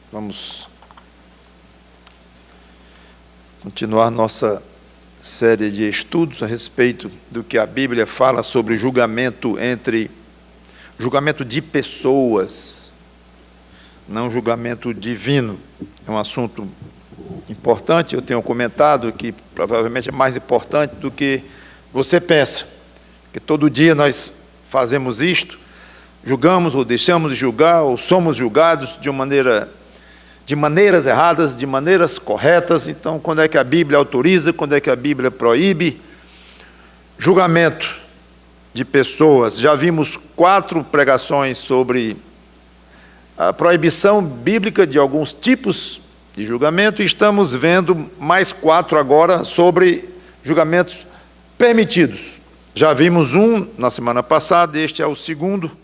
Vamos continuar nossa série de estudos a respeito do que a Bíblia fala sobre julgamento de pessoas, não julgamento divino. É um assunto importante, eu tenho comentado que provavelmente é mais importante do que você pensa, que todo dia nós fazemos isto, julgamos ou deixamos de julgar, ou somos julgados de maneiras erradas, de maneiras corretas. Então, quando é que a Bíblia autoriza, quando é que a Bíblia proíbe? Julgamento de pessoas. Já vimos 4 pregações sobre a proibição bíblica de alguns tipos de julgamento, e estamos vendo mais 4 agora sobre julgamentos permitidos. Já vimos um na semana passada, este é o segundo.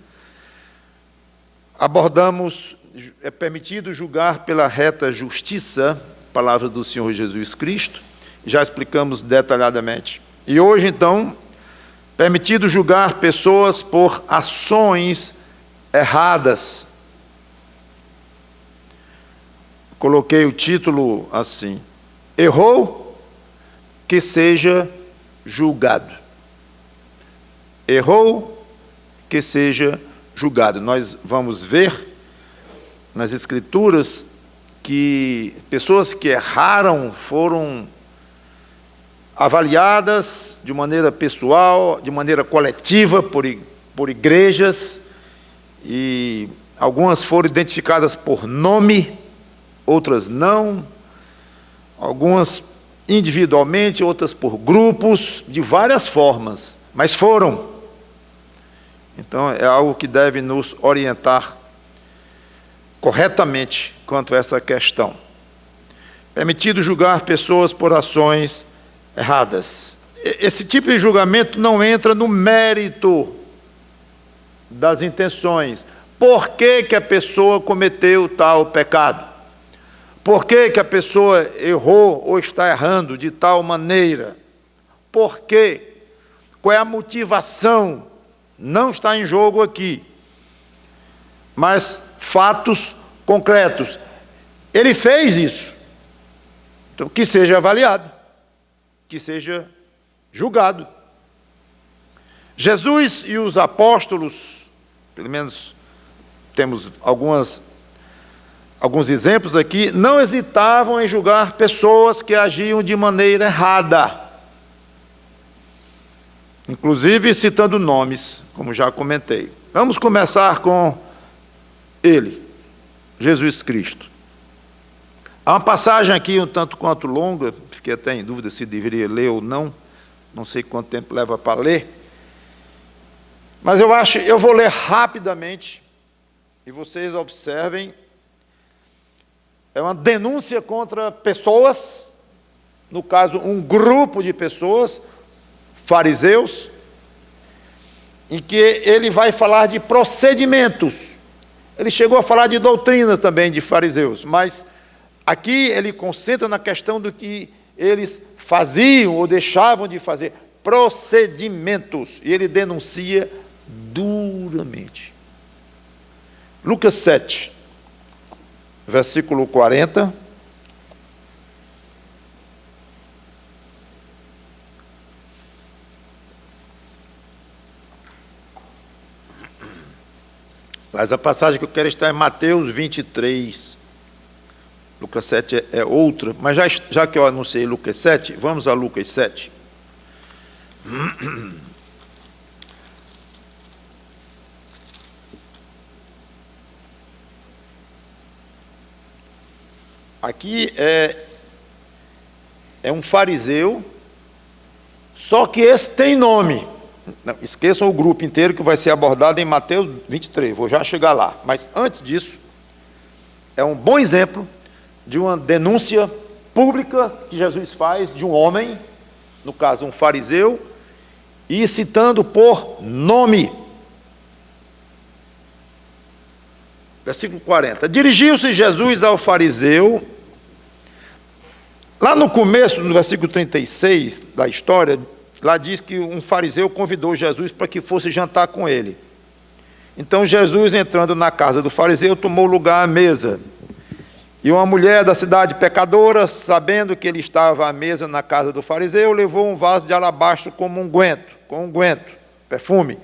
Abordamos, é permitido julgar pela reta justiça, palavra do Senhor Jesus Cristo, já explicamos detalhadamente. E hoje, então, permitido julgar pessoas por ações erradas. Coloquei o título assim: errou, que seja julgado. Errou, que seja julgado. Nós vamos ver nas Escrituras que pessoas que erraram foram avaliadas de maneira pessoal, de maneira coletiva por igrejas, e algumas foram identificadas por nome, outras não, algumas individualmente, outras por grupos, de várias formas, mas foram. Então, é algo que deve nos orientar corretamente quanto a essa questão. Permitido julgar pessoas por ações erradas. Esse tipo de julgamento não entra no mérito das intenções. Por que que a pessoa cometeu tal pecado? Por que que a pessoa errou ou está errando de tal maneira? Por quê? Qual é a motivação? Não está em jogo aqui. Mas fatos concretos. Ele fez isso. Então, que seja avaliado, que seja julgado. Jesus e os apóstolos, pelo menos temos alguns exemplos aqui, não hesitavam em julgar pessoas que agiam de maneira errada, inclusive citando nomes, como já comentei. Vamos começar com ele, Jesus Cristo. Há uma passagem aqui um tanto quanto longa, fiquei até em dúvida se deveria ler ou não, não sei quanto tempo leva para ler, mas eu vou ler rapidamente, e vocês observem. É uma denúncia contra pessoas, no caso, um grupo de pessoas, fariseus, em que ele vai falar de procedimentos. Ele chegou a falar de doutrinas também de fariseus, mas aqui ele concentra na questão do que eles faziam ou deixavam de fazer, procedimentos, e ele denuncia duramente. Lucas 7. Versículo 40. Mas a passagem que eu quero estar é Mateus 23. Lucas 7 é outra, mas já que eu anunciei Lucas 7, vamos a Lucas 7. Aqui é um fariseu, só que esse tem nome. Não, esqueçam o grupo inteiro que vai ser abordado em Mateus 23, vou já chegar lá. Mas antes disso, é um bom exemplo de uma denúncia pública que Jesus faz de um homem, no caso um fariseu, e citando por nome. Versículo 40. Dirigiu-se Jesus ao fariseu. Lá no começo, no versículo 36 da história, lá diz que um fariseu convidou Jesus para que fosse jantar com ele. Então Jesus, entrando na casa do fariseu, tomou lugar à mesa. E uma mulher da cidade pecadora, sabendo que ele estava à mesa na casa do fariseu, levou um vaso de alabastro com unguento, perfume.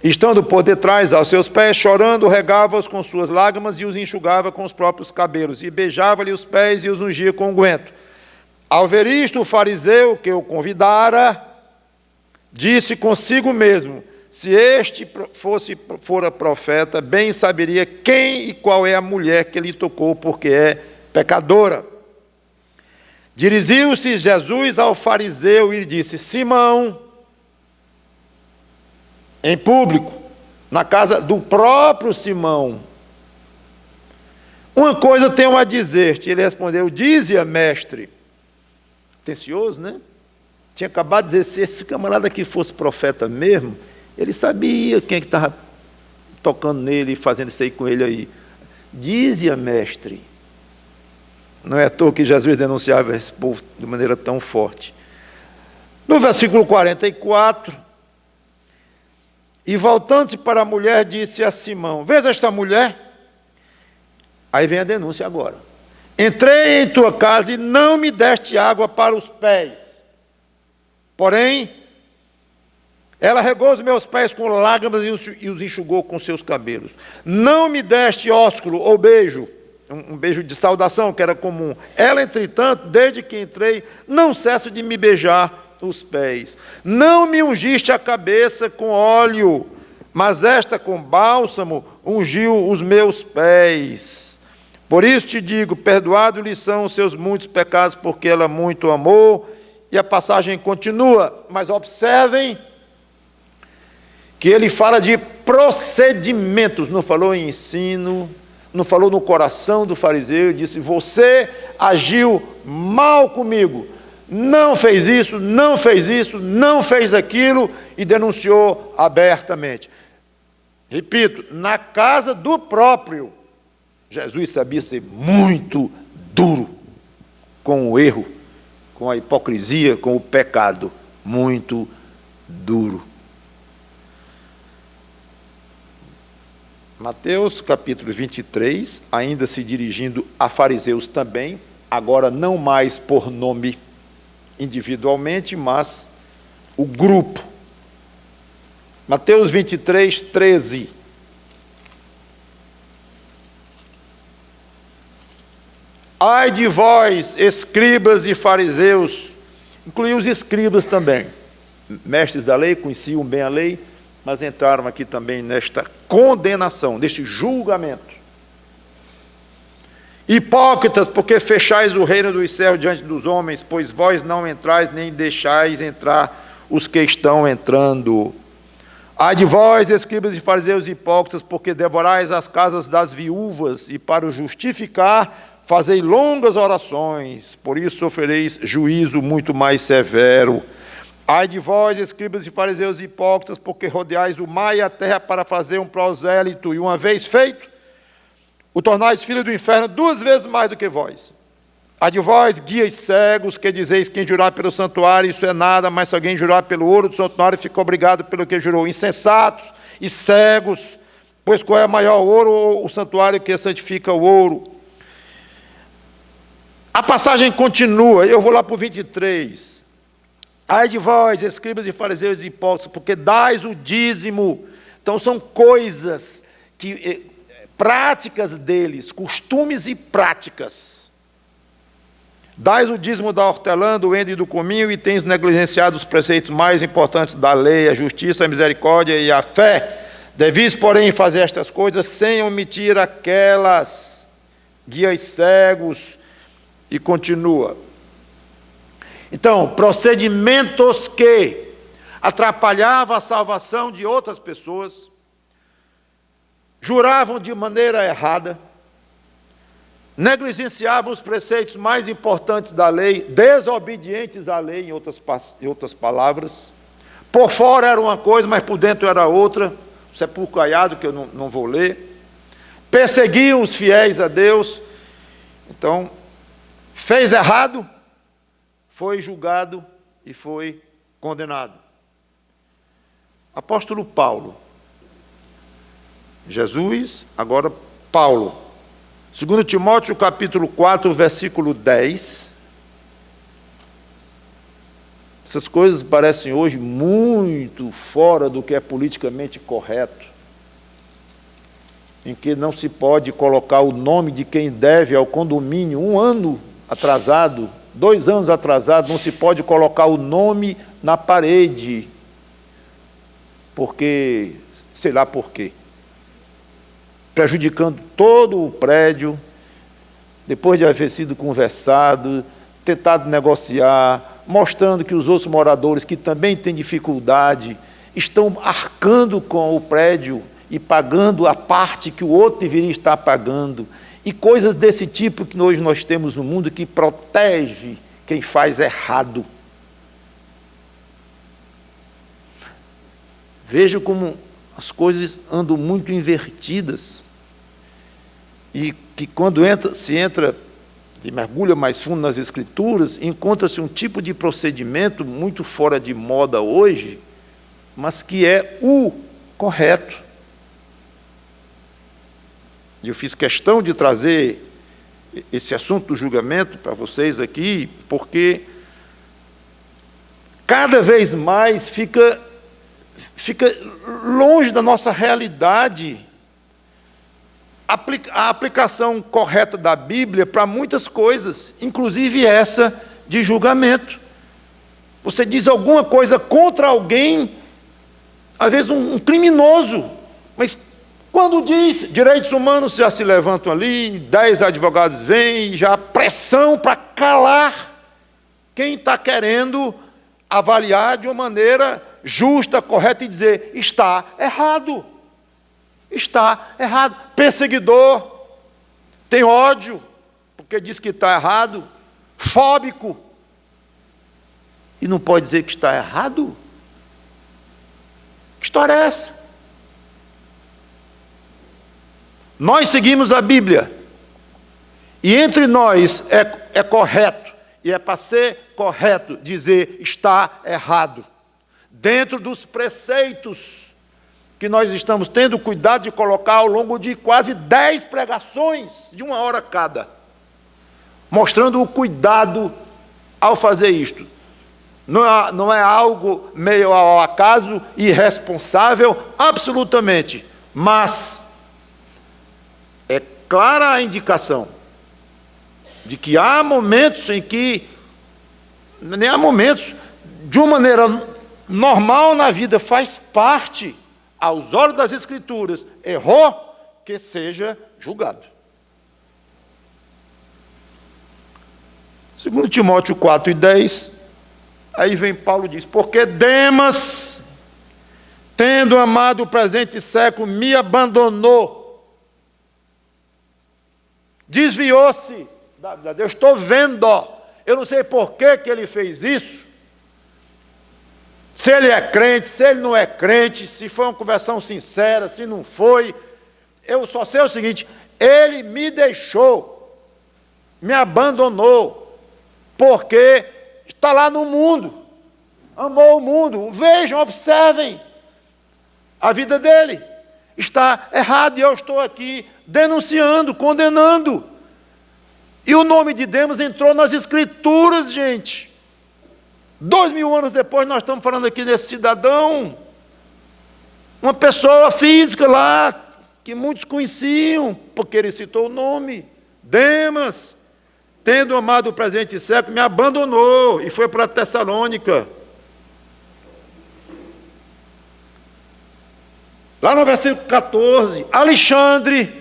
Estando por detrás aos seus pés, chorando, regava-os com suas lágrimas e os enxugava com os próprios cabelos, e beijava-lhe os pés e os ungia com unguento. Ao ver isto, o fariseu que o convidara, disse consigo mesmo: se este fora profeta, bem saberia quem e qual é a mulher que lhe tocou, porque é pecadora. Dirigiu-se Jesus ao fariseu e lhe disse: Simão, em público, na casa do próprio Simão, uma coisa tenho a dizer-te. Ele respondeu: dize-a, mestre. Atencioso, né? Tinha acabado de dizer: se esse camarada aqui fosse profeta mesmo, ele sabia quem é que estava tocando nele e fazendo isso aí com ele aí. Dize-a, mestre. Não é à toa que Jesus denunciava esse povo de maneira tão forte. No versículo 44, e voltando-se para a mulher, disse a Simão: vês esta mulher? Aí vem a denúncia agora. Entrei em tua casa e não me deste água para os pés. Porém, ela regou os meus pés com lágrimas e os enxugou com seus cabelos. Não me deste ósculo ou beijo, um beijo de saudação que era comum. Ela, entretanto, desde que entrei, não cessa de me beijar os pés. Não me ungiste a cabeça com óleo, mas esta com bálsamo ungiu os meus pés. Por isso te digo, perdoados-lhe são os seus muitos pecados, porque ela muito amou. E a passagem continua, mas observem que ele fala de procedimentos, não falou em ensino, não falou no coração do fariseu, ele disse: você agiu mal comigo, não fez isso, não fez isso, não fez aquilo, e denunciou abertamente. Repito, na casa do próprio, Jesus sabia ser muito duro com o erro, com a hipocrisia, com o pecado, muito duro. Mateus capítulo 23, ainda se dirigindo a fariseus também, agora não mais por nome individualmente, mas o grupo. Mateus 23, 13. Ai de vós, escribas e fariseus, incluiu os escribas também, mestres da lei, conheciam bem a lei, mas entraram aqui também nesta condenação, neste julgamento. Hipócritas, porque fechais o reino dos céus diante dos homens, pois vós não entrais nem deixais entrar os que estão entrando. Ai de vós, escribas e fariseus hipócritas, porque devorais as casas das viúvas, e para o justificar fazei longas orações, por isso sofrereis juízo muito mais severo. Ai de vós, escribas e fariseus hipócritas, porque rodeais o mar e a terra para fazer um prosélito, e uma vez feito, o tornais filho do inferno 2 vezes mais do que vós. Ai de vós, guias cegos, que dizeis: quem jurar pelo santuário, isso é nada, mas se alguém jurar pelo ouro do santuário, fica obrigado pelo que jurou. Insensatos e cegos, pois qual é maior, o ouro ou o santuário que santifica o ouro? A passagem continua, eu vou lá para o 23. Ai de vós, escribas e fariseus hipócritas, porque dais o dízimo. Então são coisas, práticas deles, costumes e práticas. Dais o dízimo da hortelã, do endo e do cominho, e tens negligenciado os preceitos mais importantes da lei, a justiça, a misericórdia e a fé. Devis, porém, fazer estas coisas sem omitir aquelas. Guias cegos. E continua. Então, procedimentos que atrapalhavam a salvação de outras pessoas, juravam de maneira errada, negligenciavam os preceitos mais importantes da lei, desobedientes à lei, em outras palavras. Por fora era uma coisa, mas por dentro era outra, sepulcro caiado, que eu não vou ler. Perseguiam os fiéis a Deus. Então, fez errado, foi julgado e foi condenado. Apóstolo Paulo. Jesus, agora Paulo. 2 Timóteo capítulo 4, versículo 10. Essas coisas parecem hoje muito fora do que é politicamente correto, em que não se pode colocar o nome de quem deve ao condomínio 1 ano atrasado, 2 anos atrasado, não se pode colocar o nome na parede, porque, sei lá por quê, prejudicando todo o prédio, depois de haver sido conversado, tentado negociar, mostrando que os outros moradores, que também têm dificuldade, estão arcando com o prédio e pagando a parte que o outro deveria estar pagando, e coisas desse tipo que hoje nós temos no mundo, que protege quem faz errado. Veja como as coisas andam muito invertidas, e que quando se mergulha mais fundo nas Escrituras, encontra-se um tipo de procedimento muito fora de moda hoje, mas que é o correto. E eu fiz questão de trazer esse assunto do julgamento para vocês aqui, porque cada vez mais fica longe da nossa realidade a aplicação correta da Bíblia para muitas coisas, inclusive essa de julgamento. Você diz alguma coisa contra alguém, às vezes um criminoso, mas quando diz direitos humanos, já se levantam ali, 10 advogados vêm, já há pressão para calar quem está querendo avaliar de uma maneira justa, correta, e dizer, está errado. Está errado. Perseguidor, tem ódio, porque diz que está errado, fóbico, e não pode dizer que está errado? Que história é essa? Nós seguimos a Bíblia, e entre nós é correto, e é para ser correto dizer está errado, dentro dos preceitos que nós estamos tendo cuidado de colocar ao longo de quase 10 pregações, de 1 hora cada, mostrando o cuidado ao fazer isto. Não é algo meio ao acaso, irresponsável, absolutamente, mas é clara a indicação de que há momentos em que, nem há momentos, de uma maneira normal na vida, faz parte, aos olhos das Escrituras, errou, que seja julgado. 2 Timóteo 4 e 10, aí vem Paulo e diz, porque Demas, tendo amado o presente século, me abandonou, desviou-se da vida. Eu estou vendo, eu não sei por que ele fez isso, se ele é crente, se ele não é crente, se foi uma conversão sincera, se não foi. Eu só sei o seguinte, ele me deixou, me abandonou, porque está lá no mundo, amou o mundo. Vejam, observem, a vida dele está errada, e eu estou aqui denunciando, condenando. E o nome de Demas entrou nas Escrituras, gente. 2000 anos depois, nós estamos falando aqui desse cidadão, uma pessoa física lá, que muitos conheciam, porque ele citou o nome, Demas, tendo amado o presente século, me abandonou, e foi para Tessalônica. Lá no versículo 14, Alexandre,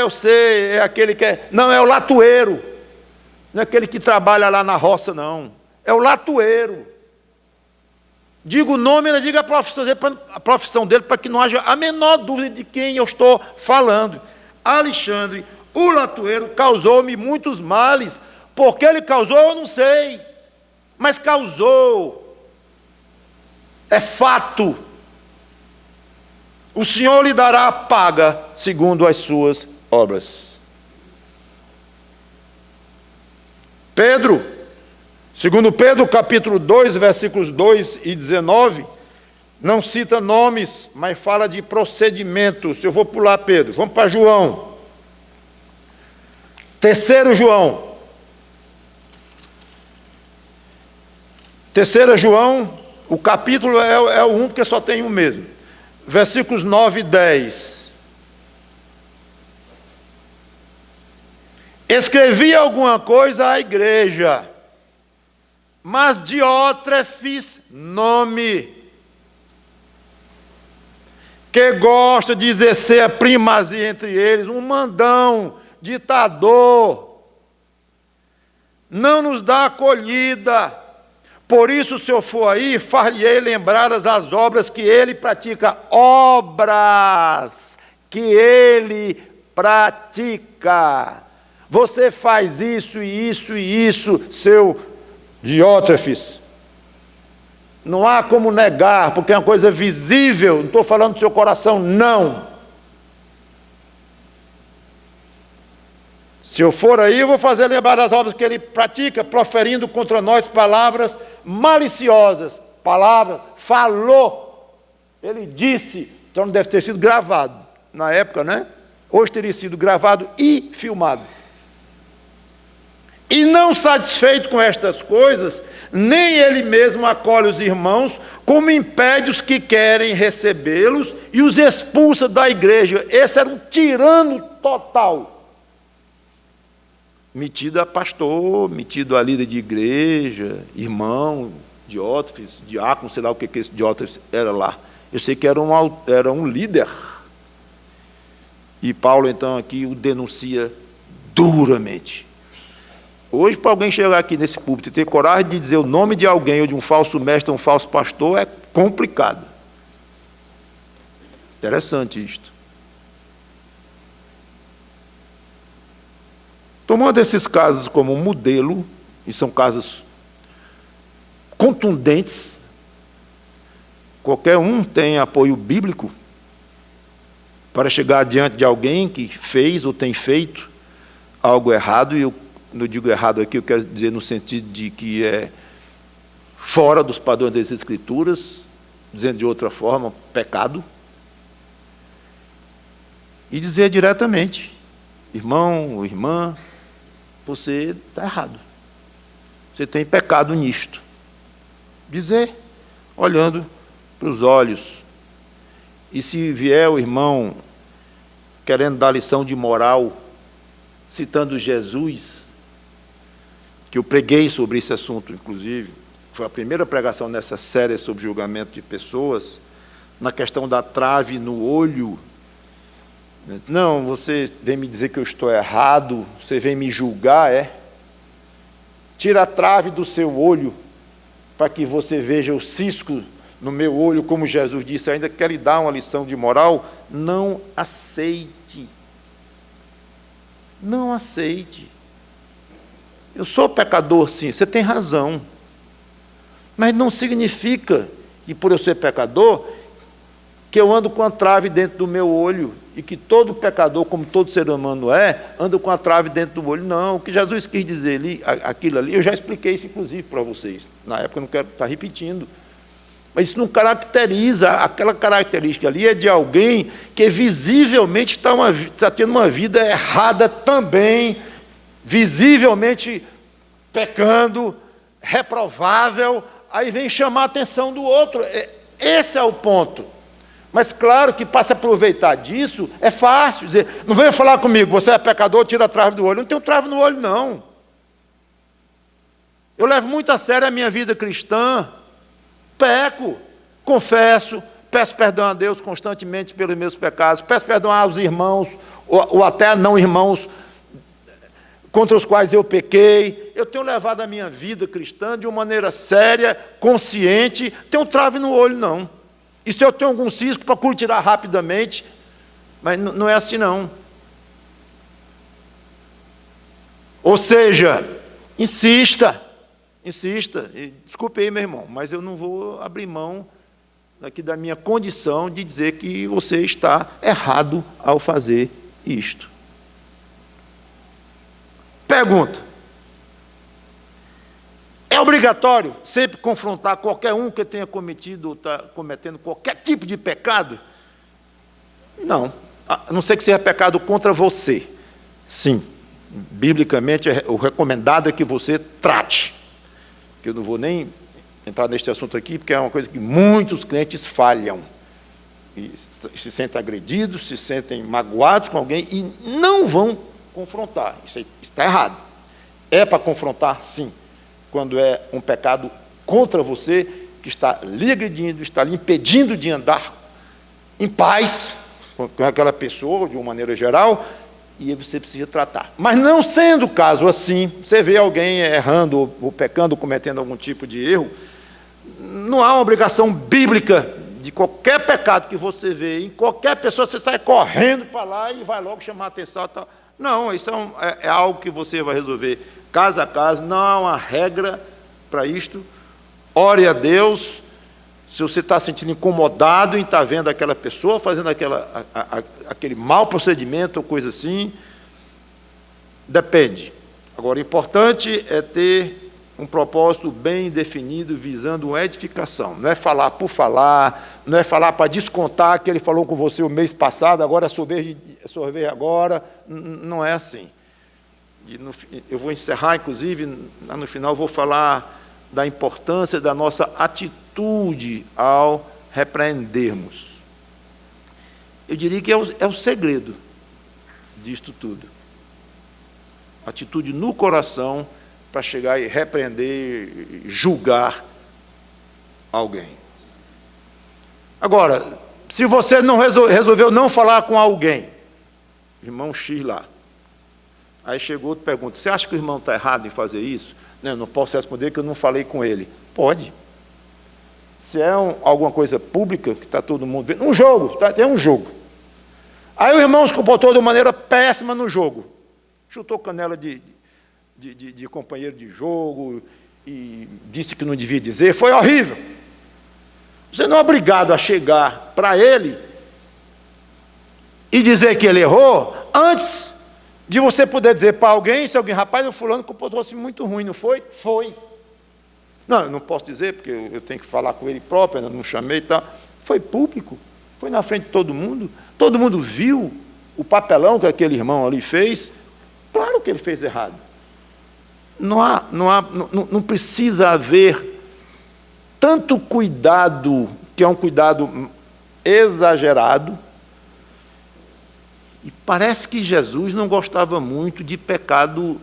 eu sei, é aquele que é, não, é o latoeiro, não é aquele que trabalha lá na roça, não. É o latoeiro. Diga o nome, não diga a profissão dele, para que não haja a menor dúvida de quem eu estou falando. Alexandre, o latoeiro, causou-me muitos males. Por que ele causou, eu não sei. Mas causou. É fato. O Senhor lhe dará a paga segundo as suas obras. Segundo Pedro, capítulo 2, versículos 2 e 19, Não cita nomes, mas fala de procedimentos. Eu vou pular, Pedro. Vamos para João. 3 João. 3 João, o capítulo é o 1, porque só tem um mesmo. Versículos 9 e 10. Escrevi alguma coisa à igreja, mas Diótrefes, nome, que gosta de exercer a primazia entre eles, um mandão, ditador, não nos dá acolhida. Por isso, se eu for aí, far-lhe-ei lembrar as obras que ele pratica. Obras que ele pratica. Você faz isso e isso e isso, seu Diótrefes. Não há como negar, porque é uma coisa visível. Não estou falando do seu coração, não. Se eu for aí, eu vou fazer lembrar das obras que ele pratica, proferindo contra nós palavras maliciosas. Palavras, falou. Ele disse, então não deve ter sido gravado na época, né? Hoje teria sido gravado e filmado. E não satisfeito com estas coisas, nem ele mesmo acolhe os irmãos, como impede os que querem recebê-los e os expulsa da igreja. Esse era um tirano total. Metido a pastor, metido a líder de igreja, irmão, Diótrefes, diácono, sei lá o que esse Diótrefes era lá. Eu sei que era um líder. E Paulo, então, aqui o denuncia duramente. Hoje, para alguém chegar aqui nesse púlpito e ter coragem de dizer o nome de alguém, ou de um falso mestre, ou um falso pastor, é complicado. Interessante isto. Tomando esses casos como modelo, e são casos contundentes, qualquer um tem apoio bíblico para chegar diante de alguém que fez ou tem feito algo errado, e eu não digo errado aqui, eu quero dizer no sentido de que é fora dos padrões das Escrituras, dizendo de outra forma, pecado, e dizer diretamente, irmão ou irmã, você está errado, você tem pecado nisto. Dizer, olhando para os olhos. E se vier o irmão querendo dar lição de moral, citando Jesus, que eu preguei sobre esse assunto, inclusive, foi a primeira pregação nessa série sobre julgamento de pessoas, na questão da trave no olho. Não, você vem me dizer que eu estou errado, você vem me julgar, é? Tira a trave do seu olho, para que você veja o cisco no meu olho, como Jesus disse, ainda quer lhe dar uma lição de moral, não aceite. Não aceite. Eu sou pecador, sim, você tem razão. Mas não significa que, por eu ser pecador, que eu ando com a trave dentro do meu olho, e que todo pecador, como todo ser humano anda com a trave dentro do olho. Não, o que Jesus quis dizer ali, aquilo ali, eu já expliquei isso, inclusive, para vocês. Na época, eu não quero estar repetindo. Mas isso não caracteriza, aquela característica ali é de alguém que visivelmente está tendo uma vida errada também, visivelmente pecando, reprovável, aí vem chamar a atenção do outro. Esse é o ponto. Mas claro que para se aproveitar disso, é fácil dizer, não venha falar comigo, você é pecador, tira a trave do olho. Eu não tenho trave no olho, não. Eu levo muito a sério a minha vida cristã, peco, confesso, peço perdão a Deus constantemente pelos meus pecados, peço perdão aos irmãos, ou até a não irmãos, contra os quais eu pequei. Eu tenho levado a minha vida cristã de uma maneira séria, consciente, tenho trave no olho, não. E se eu tenho algum cisco, procuro tirar rapidamente, mas não é assim, não. Ou seja, insista, e, desculpe aí, meu irmão, mas eu não vou abrir mão aqui da minha condição de dizer que você está errado ao fazer isto. Pergunta: é obrigatório obrigatório sempre confrontar qualquer um que tenha cometido ou está cometendo qualquer tipo de pecado? Não. A não ser que seja pecado contra você. Sim. Biblicamente, o recomendado é que você trate. Que eu não vou nem entrar neste assunto aqui, porque é uma coisa que muitos crentes falham. E se sentem agredidos, se sentem magoados com alguém e não vão confrontar. Isso está errado. É para confrontar, sim, quando é um pecado contra você, que está lhe agredindo, está lhe impedindo de andar em paz com aquela pessoa, de uma maneira geral, e você precisa tratar. Mas não sendo o caso assim, você vê alguém errando, ou pecando, ou cometendo algum tipo de erro, não há uma obrigação bíblica de qualquer pecado que você vê, em qualquer pessoa, você sai correndo para lá e vai logo chamar a atenção. Tal. Não, isso é algo que você vai resolver caso a caso, não há uma regra para isto. Ore a Deus. Se você está se sentindo incomodado em estar vendo aquela pessoa fazendo aquele mau procedimento ou coisa assim, depende. Agora, o importante é ter um propósito bem definido, visando uma edificação. Não é falar por falar, não é falar para descontar que ele falou com você o mês passado, agora é sua vez agora. Não é assim. E eu vou encerrar, inclusive, lá no final, vou falar da importância da nossa atitude ao repreendermos. Eu diria que é o segredo disto tudo. Atitude no coração para chegar e repreender, julgar alguém. Agora, se você não resolveu não falar com alguém, irmão X lá, aí chegou e pergunta, você acha que o irmão está errado em fazer isso? Não posso responder que eu não falei com ele. Pode. Se é alguma coisa pública, que está todo mundo vendo, um jogo, tem um jogo. Aí o irmão se comportou de maneira péssima no jogo. Chutou canela de companheiro de jogo e disse que não devia dizer. Foi horrível. Você não é obrigado a chegar para ele e dizer que ele errou antes de você poder dizer para alguém, se alguém, rapaz, o fulano comportou-se muito ruim, não foi? Foi. Não, eu não posso dizer, porque eu tenho que falar com ele próprio, eu não chamei e tal. Foi público, foi na frente de todo mundo viu o papelão que aquele irmão ali fez, claro que ele fez errado. Não precisa haver tanto cuidado, que é um cuidado exagerado. E parece que Jesus não gostava muito de pecado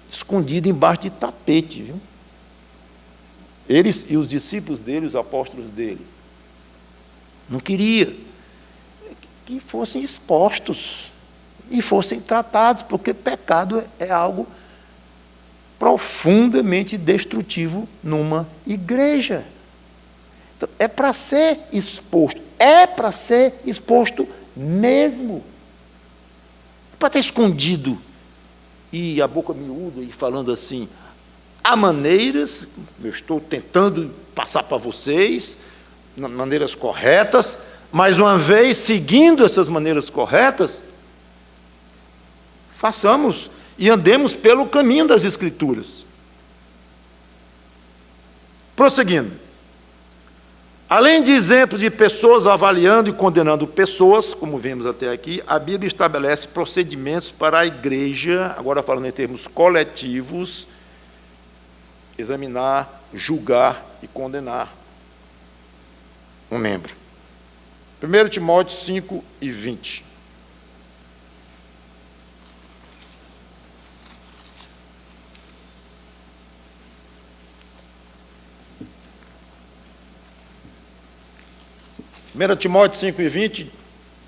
escondido embaixo de tapete, viu? Eles e os discípulos dele, os apóstolos dele, não queria que fossem expostos e fossem tratados, porque pecado é algo profundamente destrutivo numa igreja. Então, é para ser exposto mesmo. Para estar escondido e a boca miúda e falando assim, há maneiras, eu estou tentando passar para vocês, maneiras corretas, mas uma vez seguindo essas maneiras corretas, façamos e andemos pelo caminho das Escrituras. Prosseguindo. Além de exemplos de pessoas avaliando e condenando pessoas, como vimos até aqui, a Bíblia estabelece procedimentos para a igreja, agora falando em termos coletivos, examinar, julgar e condenar um membro. 1 Timóteo 5:20. Timóteo 5:20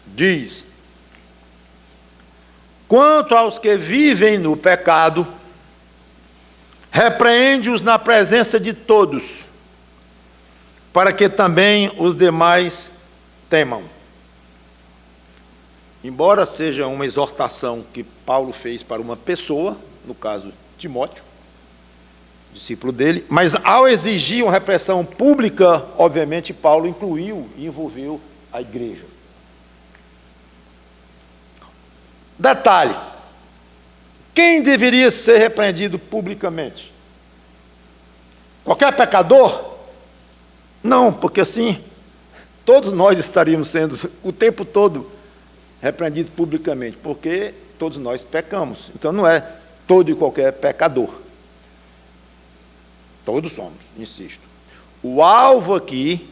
diz: quanto aos que vivem no pecado, repreende-os na presença de todos, para que também os demais temam. Embora seja uma exortação que Paulo fez para uma pessoa, no caso Timóteo, discípulo dele, mas ao exigir uma repressão pública, obviamente Paulo incluiu e envolveu a igreja. Detalhe: quem deveria ser repreendido publicamente? qualquer pecador? Não, porque assim, todos nós estaríamos sendo o tempo todo repreendidos publicamente, porque todos nós pecamos. Então não é todo e qualquer pecador. Todos somos, insisto. O alvo aqui,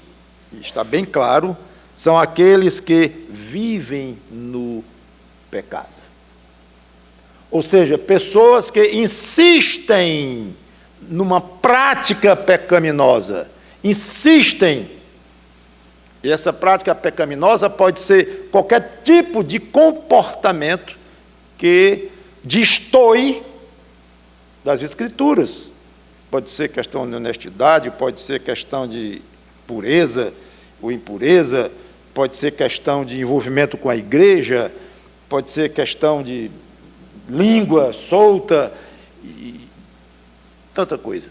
está bem claro, são aqueles que vivem no pecado. Ou seja, pessoas que insistem numa prática pecaminosa, insistem. E essa prática pecaminosa pode ser qualquer tipo de comportamento que destoe das Escrituras. Pode ser questão de honestidade, pode ser questão de pureza ou impureza, pode ser questão de envolvimento com a igreja, pode ser questão de língua solta, e tanta coisa.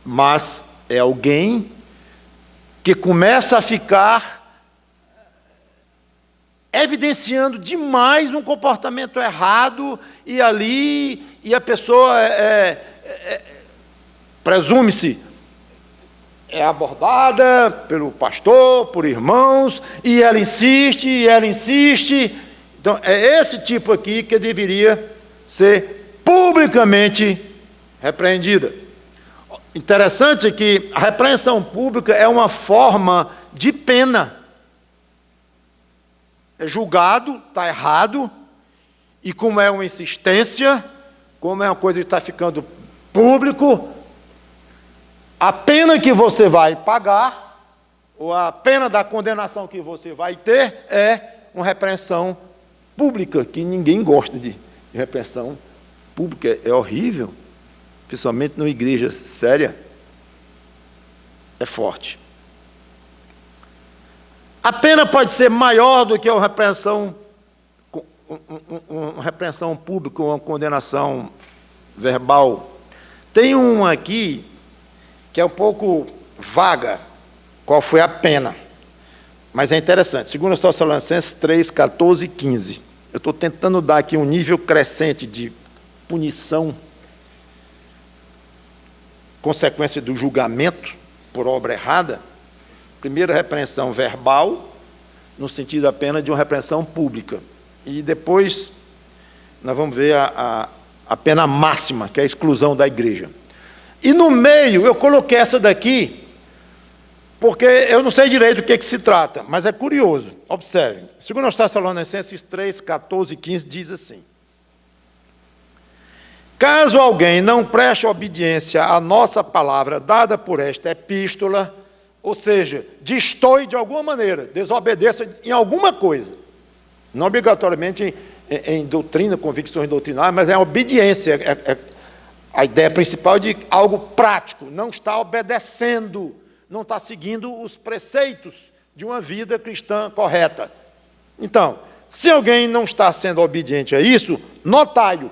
Mas é alguém que começa a ficar evidenciando demais um comportamento errado, e a pessoa presume-se, é abordada pelo pastor, por irmãos, e ela insiste. Então, é esse tipo aqui que deveria ser publicamente repreendida. Interessante que a repreensão pública é uma forma de pena. É julgado, está errado, e como é uma insistência, como é uma coisa que está ficando público, a pena que você vai pagar, ou a pena da condenação que você vai ter, é uma repreensão pública, que ninguém gosta de repreensão pública, é horrível, principalmente numa igreja séria, é forte. A pena pode ser maior do que uma repreensão pública, uma condenação verbal. Tem um aqui que é um pouco vaga, qual foi a pena, mas é interessante. 2 Tessalonicenses 3, 14 e 15. Eu estou tentando dar aqui um nível crescente de punição, consequência do julgamento por obra errada. Primeiro, repreensão verbal, no sentido apenas de uma repreensão pública. E depois, nós vamos ver a pena máxima, que é a exclusão da igreja. E no meio, eu coloquei essa daqui, porque eu não sei direito do que se trata, mas é curioso. Observe. 2 Tessalonicenses 3, 14 e 15 diz assim: caso alguém não preste obediência à nossa palavra dada por esta epístola, ou seja, destoe de alguma maneira, desobedeça em alguma coisa, não obrigatoriamente em doutrina, convicções doutrinárias, mas é obediência, a ideia principal de algo prático, não está obedecendo, não está seguindo os preceitos de uma vida cristã correta. Então, se alguém não está sendo obediente a isso, notai-o.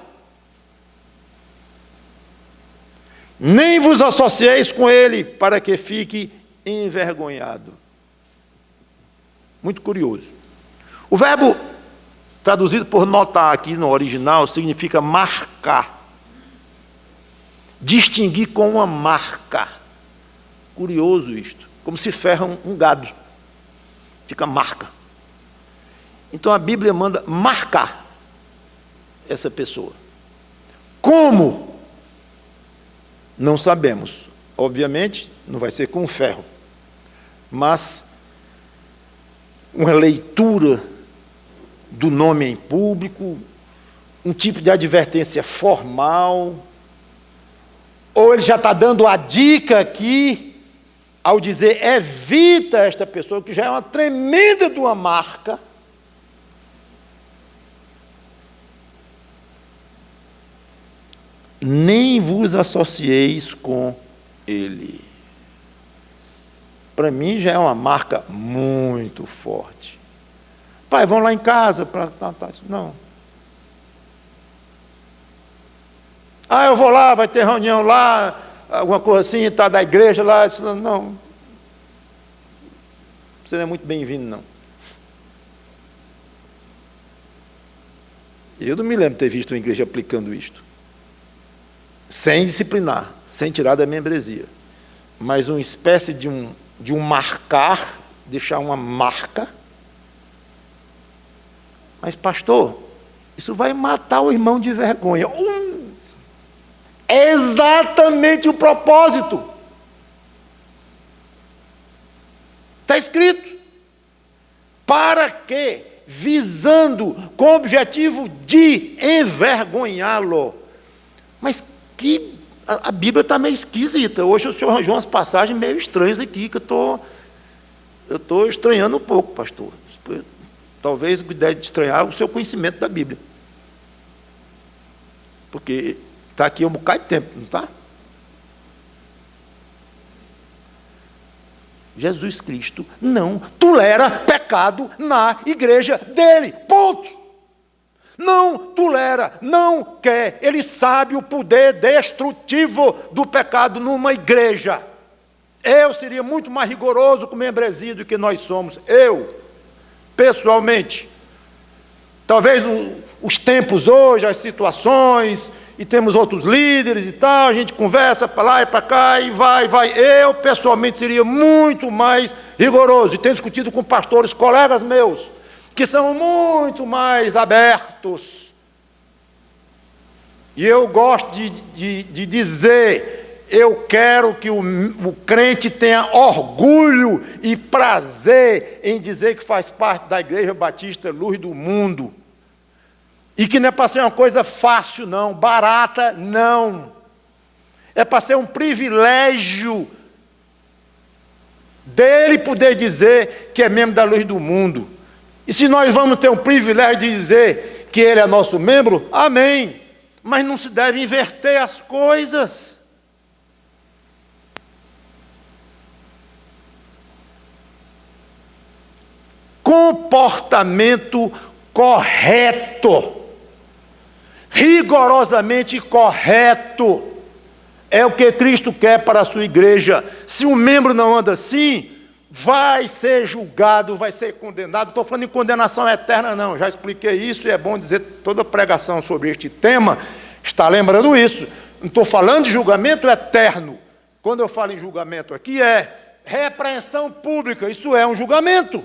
Nem vos associeis com ele, para que fique envergonhado. Muito curioso. O verbo traduzido por notar aqui no original significa marcar. Distinguir com uma marca. Curioso isto. Como se ferra um gado. Fica marca. Então a Bíblia manda marcar essa pessoa. Como? Não sabemos. Obviamente, não vai ser com ferro. Mas uma leitura do nome em público, um tipo de advertência formal, ou ele já está dando a dica aqui, ao dizer, evita esta pessoa, que já é uma tremenda de uma marca. Nem vos associeis com ele. Para mim já é uma marca muito forte. Pai, vão lá em casa para... Não. Ah, eu vou lá, vai ter reunião lá, alguma coisa assim, está da igreja lá. Não. Você não é muito bem-vindo, não. Eu não me lembro de ter visto uma igreja aplicando isto. sem disciplinar, sem tirar da membresia, mas uma espécie de um marcar, deixar uma marca. Mas, pastor, isso vai matar o irmão de vergonha. É exatamente o propósito. Está escrito. Para quê? Visando, com o objetivo de envergonhá-lo. Mas a Bíblia está meio esquisita. Hoje o senhor arranjou umas passagens meio estranhas aqui, que eu estou estranhando um pouco, pastor. Talvez a ideia de estranhar o seu conhecimento da Bíblia. Porque está aqui há um bocado de tempo, não está? Jesus Cristo não tolera pecado na igreja dele. Ponto. Não tolera, não quer. Ele sabe o poder destrutivo do pecado numa igreja. Eu seria muito mais rigoroso com membresia do que nós somos. Eu, pessoalmente. Talvez os tempos hoje, as situações, e temos outros líderes e tal, a gente conversa para lá e para cá, e vai. Eu, pessoalmente, seria muito mais rigoroso. E tenho discutido com pastores, colegas meus, que são muito mais abertos. E eu gosto de dizer, eu quero que o crente tenha orgulho e prazer em dizer que faz parte da Igreja Batista Luz do Mundo. E que não é para ser uma coisa fácil, não, barata, não. É para ser um privilégio dele poder dizer que é membro da Luz do Mundo. E se nós vamos ter um privilégio de dizer que ele é nosso membro, amém. Mas não se deve inverter as coisas. Comportamento correto. Rigorosamente correto, é o que Cristo quer para a sua igreja. Se um membro não anda assim, vai ser julgado, vai ser condenado. Não estou falando em condenação eterna, não, já expliquei isso, e é bom dizer toda pregação sobre este tema, está lembrando isso. Não estou falando de julgamento eterno. Quando eu falo em julgamento aqui, é repreensão pública, isso é um julgamento.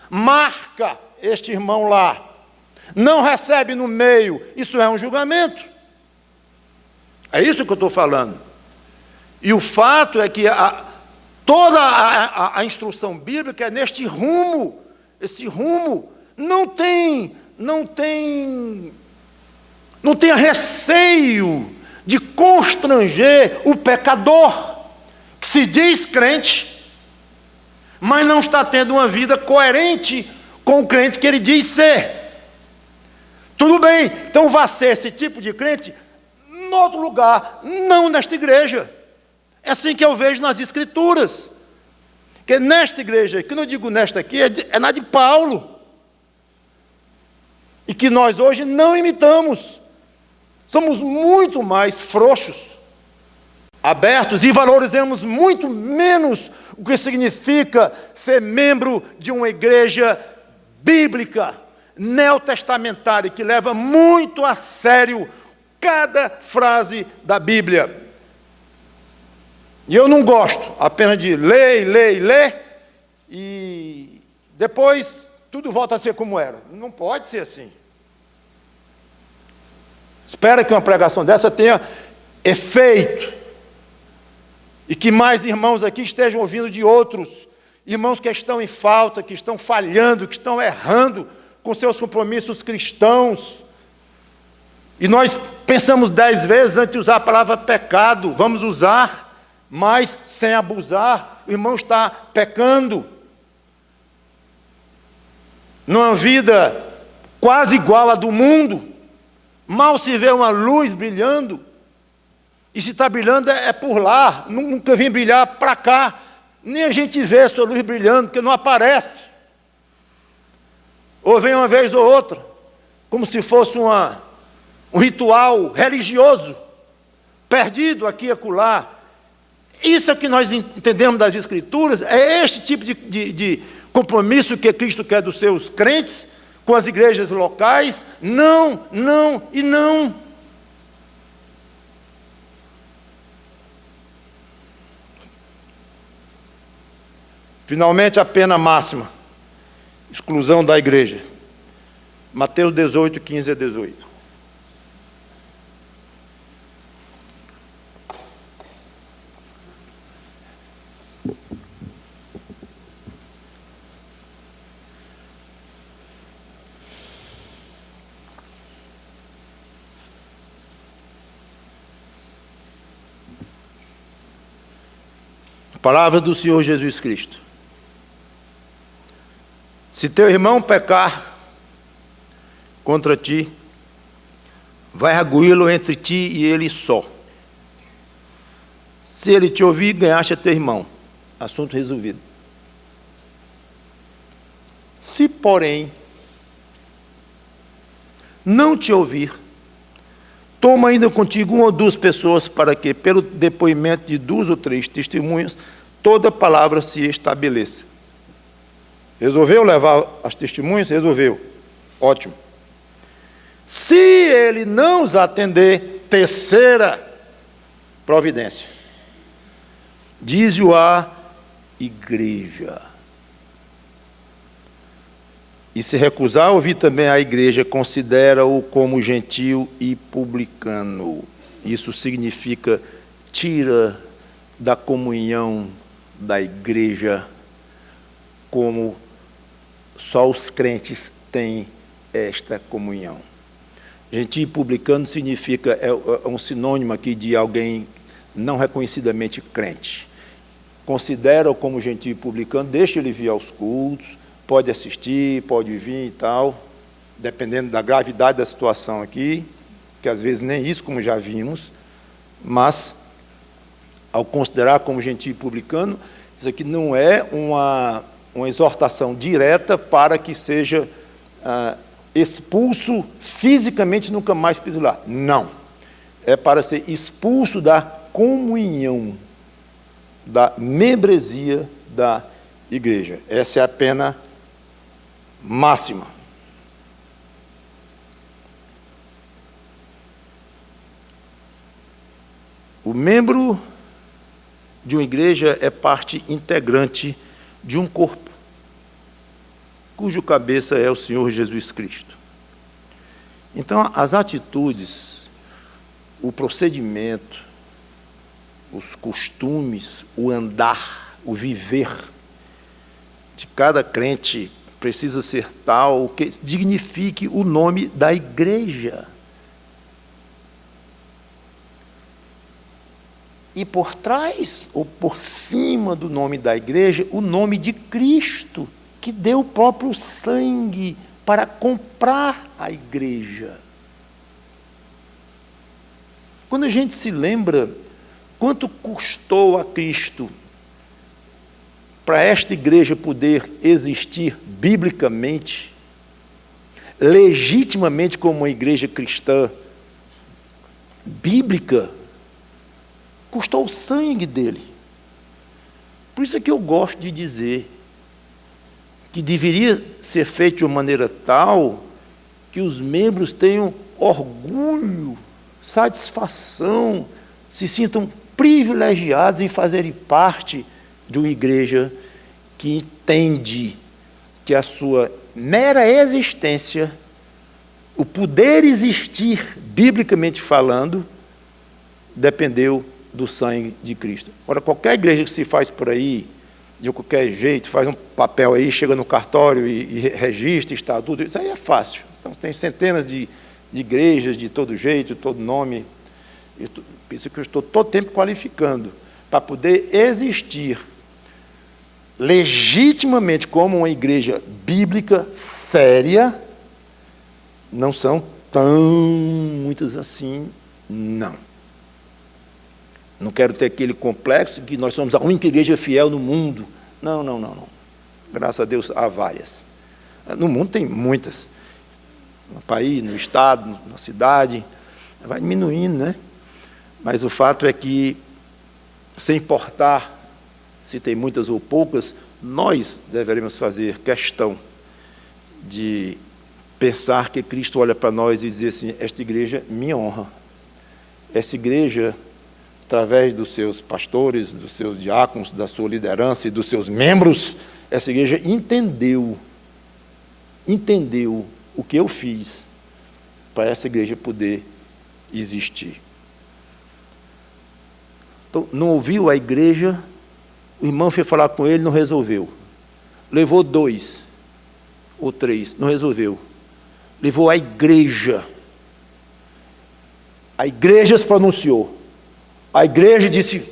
Marca este irmão lá, não recebe no meio, isso é um julgamento. É isso que eu estou falando. E o fato é que toda a instrução bíblica é neste rumo. Esse rumo não tenha receio de constranger o pecador, que se diz crente, mas não está tendo uma vida coerente com o crente que ele diz ser. Tudo bem, então vá ser esse tipo de crente em outro lugar, não nesta igreja. É assim que eu vejo nas Escrituras. Que nesta igreja, que eu não digo nesta aqui, é na de Paulo. E que nós hoje não imitamos. Somos muito mais frouxos, abertos, e valorizamos muito menos o que significa ser membro de uma igreja bíblica, neotestamentária, que leva muito a sério cada frase da Bíblia. E eu não gosto apenas de ler, e depois tudo volta a ser como era. Não pode ser assim. Espera que uma pregação dessa tenha efeito, e que mais irmãos aqui estejam ouvindo de outros, irmãos que estão em falta, que estão falhando, que estão errando com seus compromissos cristãos. E nós pensamos 10 vezes antes de usar a palavra pecado. Vamos usar, mas sem abusar. O irmão está pecando numa vida quase igual à do mundo. Mal se vê uma luz brilhando, e se está brilhando é por lá, nunca vem brilhar para cá, nem a gente vê a sua luz brilhando, porque não aparece. Ou vem uma vez ou outra, como se fosse um ritual religioso, perdido aqui e acolá. Isso é o que nós entendemos das Escrituras, é este tipo de compromisso que Cristo quer dos seus crentes, com as igrejas locais. Não, não e não. Finalmente, a pena máxima, exclusão da igreja. Mateus 18, 15 a 18. Palavras do Senhor Jesus Cristo. Se teu irmão pecar contra ti, vai arguí-lo entre ti e ele só. Se ele te ouvir, ganhaste a teu irmão. Assunto resolvido. Se, porém, não te ouvir, toma ainda contigo uma ou duas pessoas, para que, pelo depoimento de 2 ou 3 testemunhas, toda palavra se estabeleça. Resolveu levar as testemunhas? Resolveu. Ótimo. Se ele não os atender, terceira providência. Diz-o à igreja. E se recusar a ouvir também a igreja, considera-o como gentil e publicano. Isso significa tira da comunhão da igreja, como só os crentes têm esta comunhão. Gentil e publicano significa, é um sinônimo aqui de alguém não reconhecidamente crente. Considera-o como gentil e publicano, deixa ele vir aos cultos, pode assistir, pode vir e tal, dependendo da gravidade da situação aqui, que às vezes nem isso, como já vimos, mas, ao considerar como gentil e publicano, isso aqui não é uma exortação direta para que seja expulso fisicamente, nunca mais pise lá. Não. É para ser expulso da comunhão, da membresia da igreja. Essa é a pena máxima. O membro de uma igreja é parte integrante de um corpo, cujo cabeça é o Senhor Jesus Cristo. Então, as atitudes, o procedimento, os costumes, o andar, o viver de cada crente precisa ser tal que dignifique o nome da igreja. E por trás, ou por cima do nome da igreja, o nome de Cristo, que deu o próprio sangue para comprar a igreja. Quando a gente se lembra quanto custou a Cristo para esta igreja poder existir biblicamente, legitimamente como uma igreja cristã bíblica, custou o sangue dele. Por isso é que eu gosto de dizer que deveria ser feito de uma maneira tal que os membros tenham orgulho, satisfação, se sintam privilegiados em fazerem parte de uma igreja que entende que a sua mera existência, o poder existir, biblicamente falando, dependeu do sangue de Cristo. Ora, qualquer igreja que se faz por aí, de qualquer jeito, faz um papel aí, chega no cartório e registra, estatuto, isso aí é fácil. Então, tem centenas de igrejas de todo jeito, de todo nome. Isso que eu estou todo tempo qualificando, para poder existir legitimamente como uma igreja bíblica séria, não são tão muitas assim, não. Não quero ter aquele complexo que nós somos a única igreja fiel no mundo. Não, não, não, não. Graças a Deus há várias. No mundo tem muitas. No país, no estado, na cidade. Vai diminuindo, né? Mas o fato é que, sem importar se tem muitas ou poucas, nós deveremos fazer questão de pensar que Cristo olha para nós e dizer assim, esta igreja me honra. Essa igreja através dos seus pastores, dos seus diáconos, da sua liderança e dos seus membros, essa igreja entendeu o que eu fiz para essa igreja poder existir. Então, não ouviu a igreja, o irmão foi falar com ele, não resolveu. Levou 2 ou 3, não resolveu. Levou a igreja. A igreja se pronunciou. A igreja disse,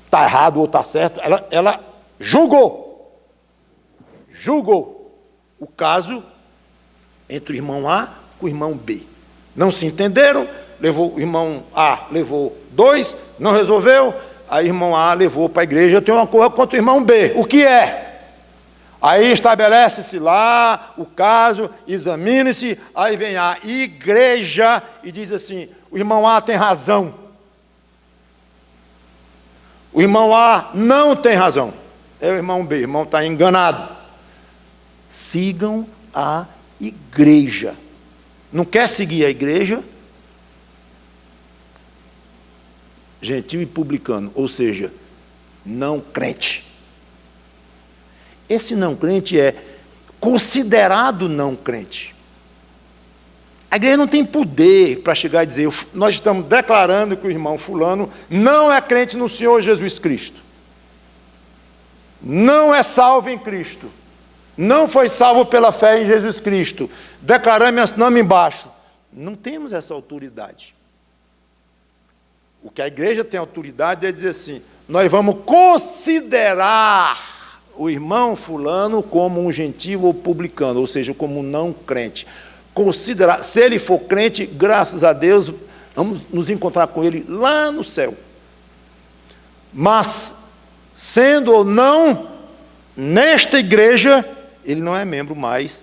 está errado ou está certo. Ela julgou o caso entre o irmão A com o irmão B. Não se entenderam, levou o irmão A, levou 2, não resolveu, aí o irmão A levou para a igreja, eu tenho uma coisa contra o irmão B. O que é? Aí estabelece-se lá o caso, examine-se, aí vem a igreja e diz assim, o irmão A tem razão. O irmão A não tem razão. É o irmão B, o irmão está enganado. Sigam a igreja. Não quer seguir a igreja? Gentil e publicano, ou seja, não crente. Esse não crente é considerado não crente. A igreja não tem poder para chegar e dizer, nós estamos declarando que o irmão fulano não é crente no Senhor Jesus Cristo. Não é salvo em Cristo. Não foi salvo pela fé em Jesus Cristo. Declaramos e assinamos embaixo. Não temos essa autoridade. O que a igreja tem autoridade é dizer assim, nós vamos considerar o irmão fulano como um gentil ou publicano, ou seja, como um não crente. Considerar, se ele for crente, graças a Deus, vamos nos encontrar com ele lá no céu. Mas, sendo ou não, nesta igreja, ele não é membro mais,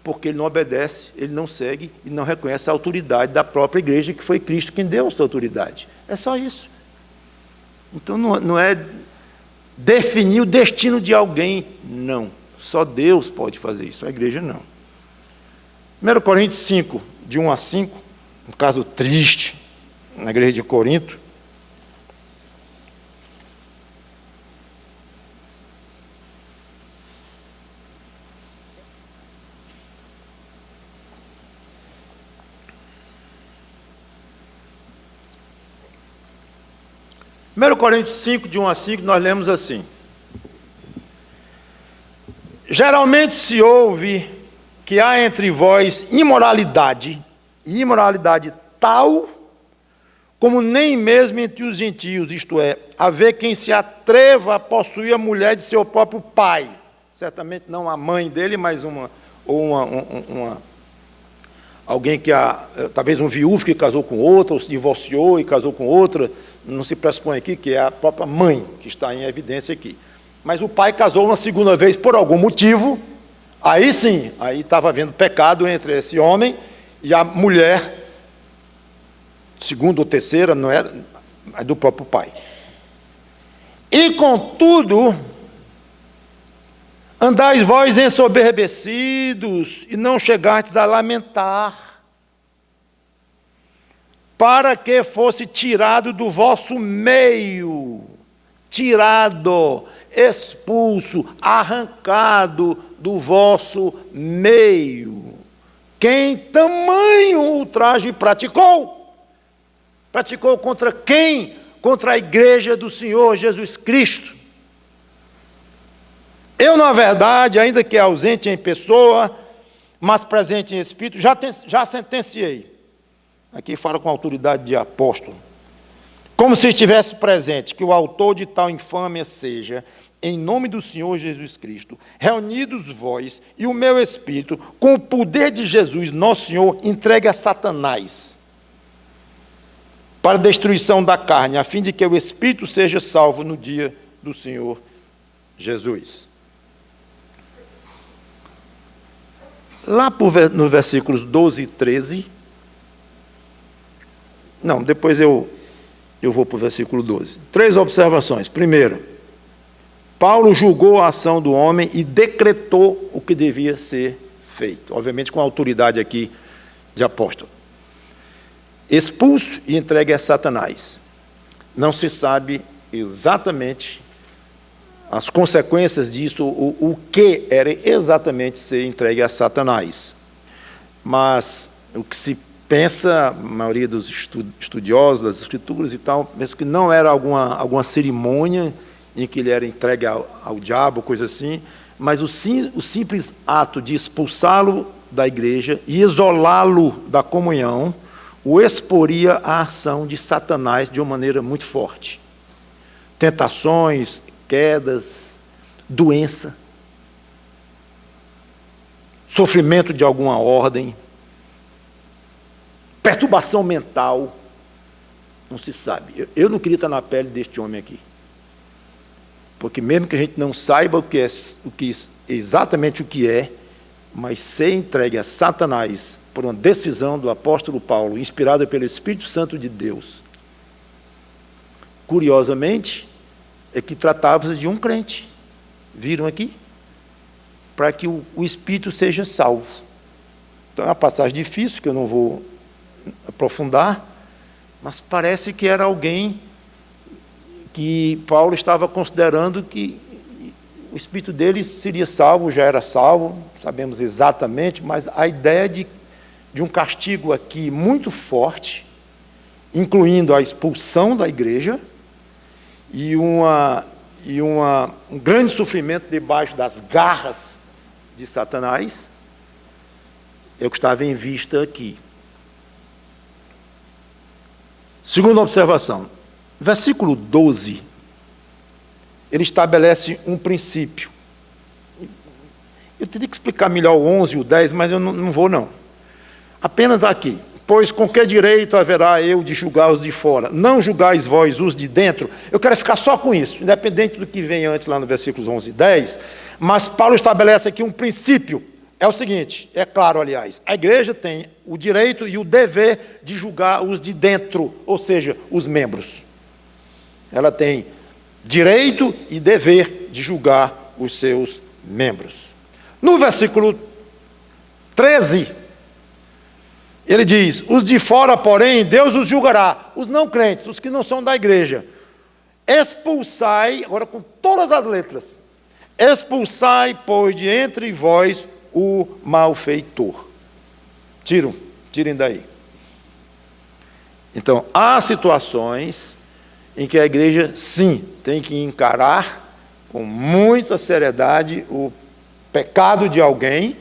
porque ele não obedece, ele não segue e não reconhece a autoridade da própria igreja, que foi Cristo quem deu essa autoridade. É só isso. Então, não é definir o destino de alguém, não. Só Deus pode fazer isso, a igreja não. 1 Coríntios 5, de 1 a 5, um caso triste na igreja de Corinto. Primeiro Coríntios 5, de 1 a 5, nós lemos assim. Geralmente se ouve que há entre vós imoralidade, e imoralidade tal como nem mesmo entre os gentios, isto é, haver quem se atreva a possuir a mulher de seu próprio pai, certamente não a mãe dele, mas alguém que talvez um viúvo que casou com outra, ou se divorciou e casou com outra, não se pressupõe aqui que é a própria mãe que está em evidência aqui. Mas o pai casou uma segunda vez por algum motivo, aí sim, aí estava havendo pecado entre esse homem e a mulher, segunda ou terceira, não era do próprio pai. E contudo, andais vós ensoberbecidos e não chegastes a lamentar, para que fosse tirado do vosso meio, tirado, expulso, arrancado do vosso meio. Quem tamanho ultraje praticou? Praticou contra quem? Contra a igreja do Senhor Jesus Cristo. Eu, na verdade, ainda que ausente em pessoa, mas presente em espírito, já sentenciei. Aqui fala com autoridade de apóstolo. Como se estivesse presente, que o autor de tal infâmia seja, em nome do Senhor Jesus Cristo, reunidos vós e o meu espírito, com o poder de Jesus, nosso Senhor, entregue a Satanás, para a destruição da carne, a fim de que o espírito seja salvo no dia do Senhor Jesus. Lá nos versículos 12 e 13, não, depois eu vou para o versículo 12. 3 observações. Primeiro, Paulo julgou a ação do homem e decretou o que devia ser feito. Obviamente com a autoridade aqui de apóstolo. Expulso e entregue a Satanás. Não se sabe exatamente as consequências disso, o que era exatamente ser entregue a Satanás. Mas o que se pensa, a maioria dos estudiosos das Escrituras e tal, pensa que não era alguma cerimônia em que ele era entregue ao diabo, coisa assim, mas o simples ato de expulsá-lo da igreja e isolá-lo da comunhão o exporia à ação de Satanás de uma maneira muito forte. Tentações, quedas, doença, sofrimento de alguma ordem, perturbação mental, não se sabe. Eu não queria estar na pele deste homem aqui. Porque mesmo que a gente não saiba exatamente o que é, mas ser entregue a Satanás por uma decisão do apóstolo Paulo, inspirada pelo Espírito Santo de Deus, curiosamente, é que tratava-se de um crente. Viram aqui? Para que o espírito seja salvo. Então é uma passagem difícil, que eu não vou aprofundar, mas parece que era alguém que Paulo estava considerando que o espírito dele seria salvo, já era salvo, não sabemos exatamente, mas a ideia de um castigo aqui muito forte, incluindo a expulsão da igreja e um grande sofrimento debaixo das garras de Satanás, é o que estava em vista aqui. Segunda observação, versículo 12, ele estabelece um princípio. Eu teria que explicar melhor o 11 e o 10, mas eu não vou não. Apenas aqui. Pois com que direito haverá eu de julgar os de fora? Não julgais vós os de dentro? Eu quero ficar só com isso, independente do que vem antes lá no versículos 11 e 10, mas Paulo estabelece aqui um princípio. É o seguinte, é claro, aliás, a igreja tem o direito e o dever de julgar os de dentro, ou seja, os membros. Ela tem direito e dever de julgar os seus membros. No versículo 13, ele diz, os de fora, porém, Deus os julgará, os não crentes, os que não são da igreja. Expulsai, agora com todas as letras, expulsai, pois, de entre vós o malfeitor. Tirem daí. Então, há situações em que a igreja, sim, tem que encarar com muita seriedade o pecado de alguém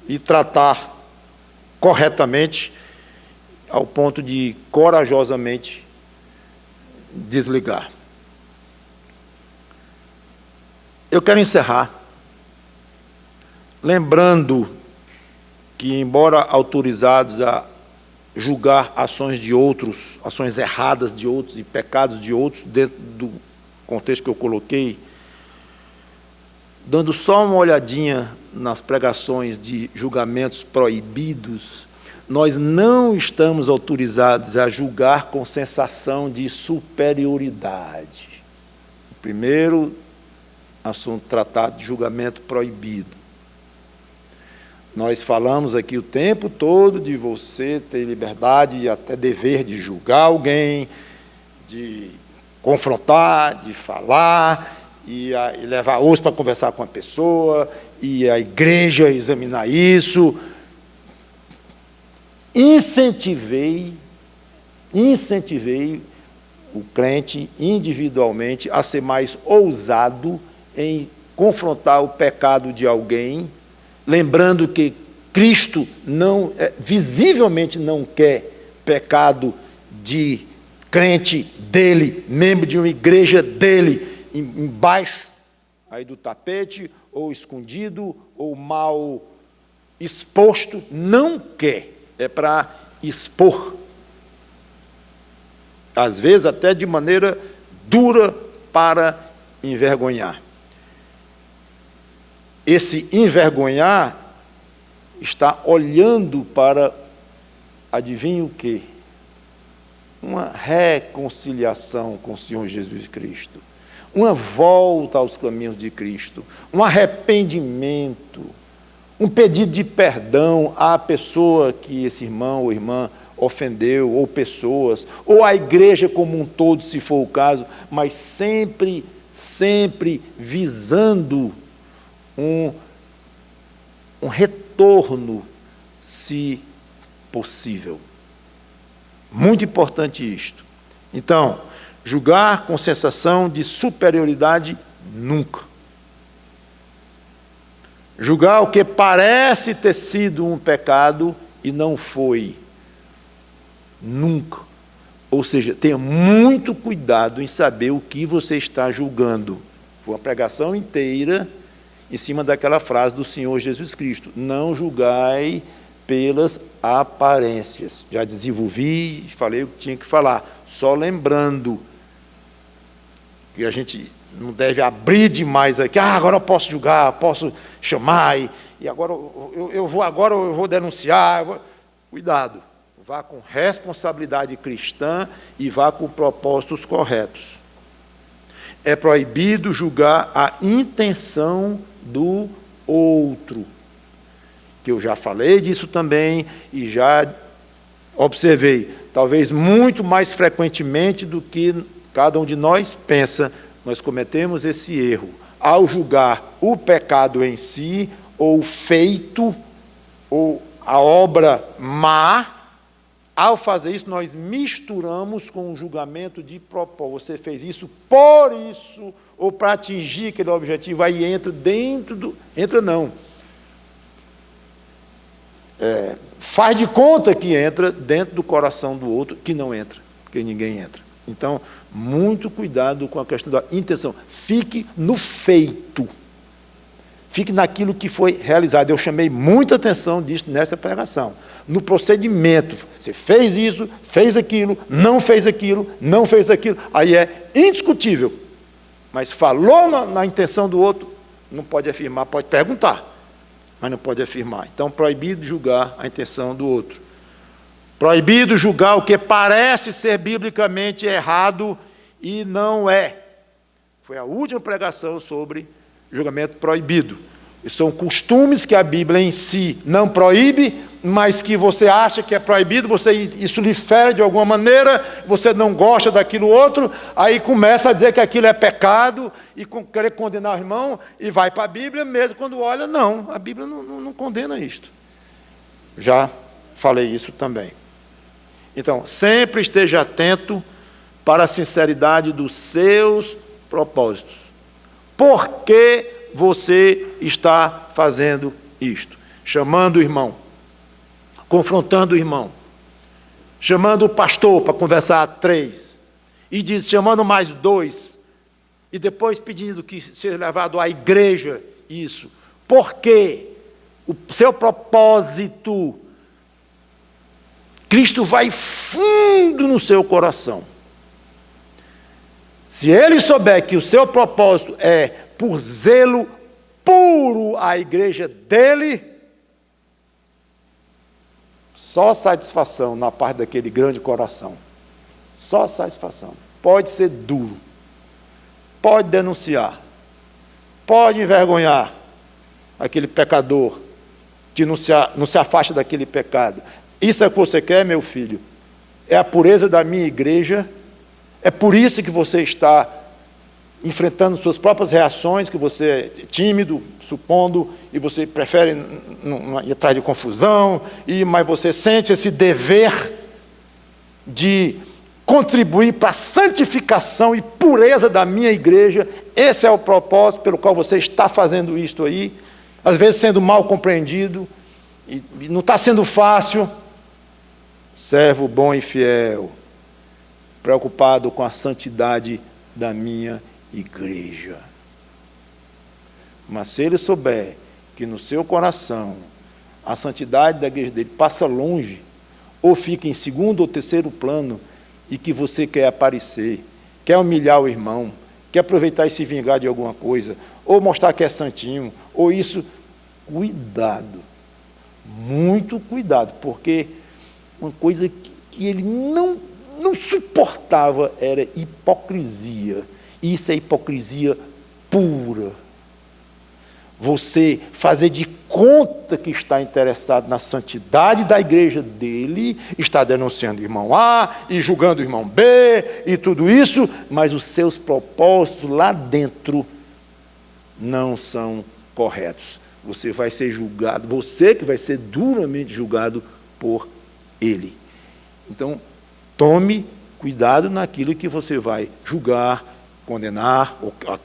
e tratar corretamente, ao ponto de corajosamente desligar. Eu quero encerrar lembrando que, embora autorizados a julgar ações de outros, ações erradas de outros e pecados de outros, dentro do contexto que eu coloquei, dando só uma olhadinha nas pregações de julgamentos proibidos, nós não estamos autorizados a julgar com sensação de superioridade. O primeiro assunto tratado de julgamento proibido. Nós falamos aqui o tempo todo de você ter liberdade e até dever de julgar alguém, de confrontar, de falar, e levar osso para conversar com a pessoa, e a igreja examinar isso. Incentivei o crente individualmente a ser mais ousado em confrontar o pecado de alguém, lembrando que Cristo visivelmente não quer pecado de crente dele, membro de uma igreja dele, embaixo aí do tapete, ou escondido, ou mal exposto, não quer, é para expor, às vezes até de maneira dura, para envergonhar. Esse envergonhar está olhando para, adivinha o quê? Uma reconciliação com o Senhor Jesus Cristo, uma volta aos caminhos de Cristo, um arrependimento, um pedido de perdão à pessoa que esse irmão ou irmã ofendeu, ou pessoas, ou a igreja como um todo, se for o caso, mas sempre visando um retorno, se possível. Muito importante isto. Então, julgar com sensação de superioridade, nunca. Julgar o que parece ter sido um pecado e não foi, nunca. Ou seja, tenha muito cuidado em saber o que você está julgando. Foi uma pregação inteira em cima daquela frase do Senhor Jesus Cristo: não julgai pelas aparências. Já desenvolvi, falei o que tinha que falar, só lembrando que a gente não deve abrir demais aqui. Agora eu posso julgar, posso chamar, e agora eu vou denunciar. Cuidado, vá com responsabilidade cristã e vá com propósitos corretos. É proibido julgar a intenção do outro, que eu já falei disso também e já observei, talvez muito mais frequentemente do que cada um de nós pensa, nós cometemos esse erro ao julgar o pecado em si, ou o feito, ou a obra má. Ao fazer isso, nós misturamos com o julgamento de propósito. Você fez isso por isso, ou para atingir aquele objetivo, aí entra dentro do... Entra não. Faz de conta que entra dentro do coração do outro, que não entra, porque ninguém entra. Então, muito cuidado com a questão da intenção. Fique no feito. Fique naquilo que foi realizado. Eu chamei muita atenção disso nessa pregação. No procedimento. Você fez isso, fez aquilo, não fez aquilo, não fez aquilo. Aí é indiscutível. Mas falou na intenção do outro, não pode afirmar, pode perguntar, mas não pode afirmar. Então, proibido julgar a intenção do outro. Proibido julgar o que parece ser biblicamente errado e não é. Foi a última pregação sobre julgamento proibido. E são costumes que a Bíblia em si não proíbe, mas que você acha que é proibido, isso lhe fere de alguma maneira, você não gosta daquilo outro, aí começa a dizer que aquilo é pecado, e querer condenar o irmão, e vai para a Bíblia mesmo, quando olha, não, a Bíblia não condena isto. Já falei isso também. Então, sempre esteja atento para a sinceridade dos seus propósitos. Por que você está fazendo isto? Chamando o irmão, confrontando o irmão, chamando o pastor para conversar 3, e chamando mais 2, e depois pedindo que seja levado à igreja isso. Por quê? O seu propósito, Cristo vai fundo no seu coração. Se ele souber que o seu propósito é por zelo puro à igreja dele, só satisfação na parte daquele grande coração. Só satisfação. Pode ser duro, pode denunciar, pode envergonhar aquele pecador que não se afasta daquele pecado. Isso é o que você quer, meu filho? É a pureza da minha igreja? É por isso que você está enfrentando suas próprias reações, que você é tímido, supondo, e você prefere não ir atrás de confusão, mas você sente esse dever de contribuir para a santificação e pureza da minha igreja. Esse é o propósito pelo qual você está fazendo isto aí, às vezes sendo mal compreendido, e não está sendo fácil. Servo bom e fiel, preocupado com a santidade da minha igreja. Mas se ele souber que no seu coração a santidade da igreja dele passa longe, ou fica em segundo ou terceiro plano, e que você quer aparecer, quer humilhar o irmão, quer aproveitar e se vingar de alguma coisa, ou mostrar que é santinho, ou isso, cuidado, muito cuidado, porque uma coisa que ele não suportava era hipocrisia. Isso é hipocrisia pura. Você fazer de conta que está interessado na santidade da igreja dele, está denunciando o irmão A e julgando o irmão B e tudo isso, mas os seus propósitos lá dentro não são corretos. Você vai ser julgado, você que vai ser duramente julgado por ele. Então, tome cuidado naquilo que você vai julgar, condenar, ou a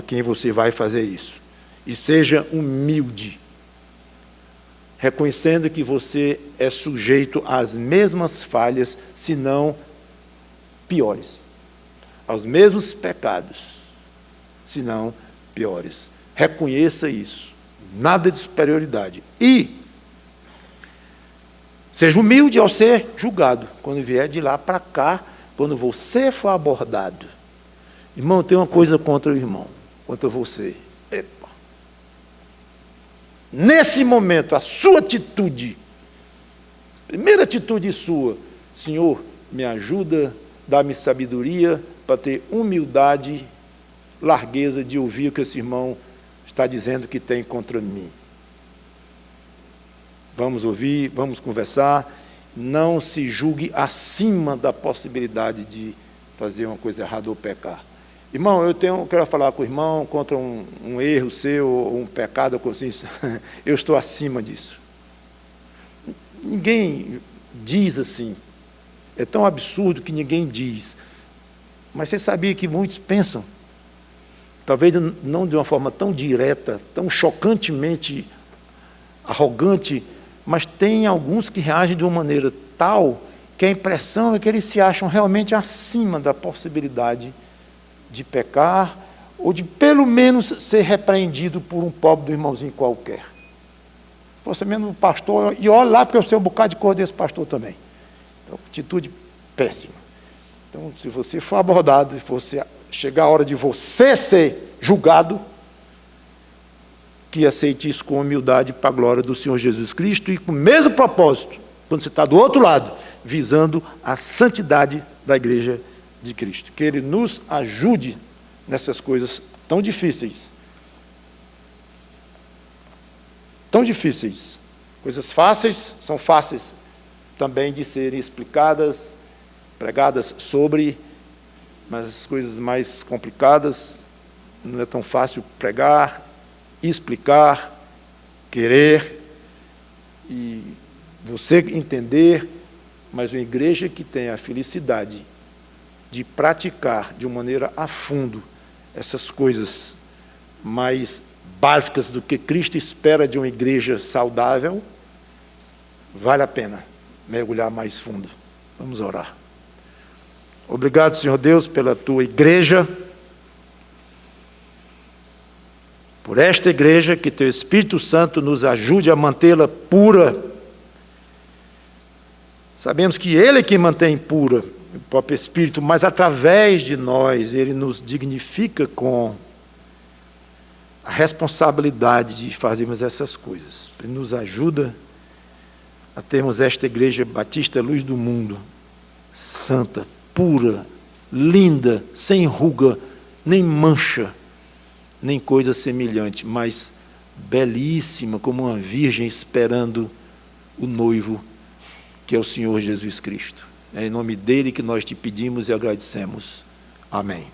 quem você vai fazer isso. E seja humilde, reconhecendo que você é sujeito às mesmas falhas, se não piores, aos mesmos pecados, se não piores. Reconheça isso, nada de superioridade. E seja humilde ao ser julgado, quando vier de lá para cá, quando você for abordado. Irmão, tem uma coisa contra o irmão, contra você. Epa. Nesse momento, a sua atitude, primeira atitude sua, Senhor, me ajuda, dá-me sabedoria para ter humildade, largueza de ouvir o que esse irmão está dizendo que tem contra mim. Vamos ouvir, vamos conversar, não se julgue acima da possibilidade de fazer uma coisa errada ou pecar. Irmão, eu quero falar com o irmão contra um erro seu, ou um pecado, eu estou acima disso. Ninguém diz assim, é tão absurdo que ninguém diz. Mas você sabia que muitos pensam, talvez não de uma forma tão direta, tão chocantemente arrogante, mas tem alguns que reagem de uma maneira tal que a impressão é que eles se acham realmente acima da possibilidade de pecar, ou de pelo menos ser repreendido por um pobre do irmãozinho qualquer. Você mesmo pastor, e olha lá, porque eu sei um bocado de cor desse pastor também. Então, atitude péssima. Então, se você for abordado e fosse chegar a hora de você ser julgado, que aceite isso com humildade para a glória do Senhor Jesus Cristo e com o mesmo propósito, quando você está do outro lado, visando a santidade da igreja de Cristo. Que Ele nos ajude nessas coisas tão difíceis. Tão difíceis. Coisas fáceis, são fáceis também de serem explicadas, pregadas sobre, mas as coisas mais complicadas não é tão fácil pregar, explicar, querer, e você entender, mas uma igreja que tem a felicidade de praticar de uma maneira a fundo essas coisas mais básicas do que Cristo espera de uma igreja saudável, vale a pena mergulhar mais fundo. Vamos orar. Obrigado, Senhor Deus, pela Tua igreja, por esta igreja, que Teu Espírito Santo nos ajude a mantê-la pura. Sabemos que Ele é que mantém pura, o próprio Espírito, mas através de nós, Ele nos dignifica com a responsabilidade de fazermos essas coisas. Ele nos ajuda a termos esta igreja Batista Luz do Mundo, santa, pura, linda, sem ruga, nem mancha, nem coisa semelhante, mas belíssima, como uma virgem esperando o noivo, que é o Senhor Jesus Cristo. É em nome dele que nós te pedimos e agradecemos. Amém.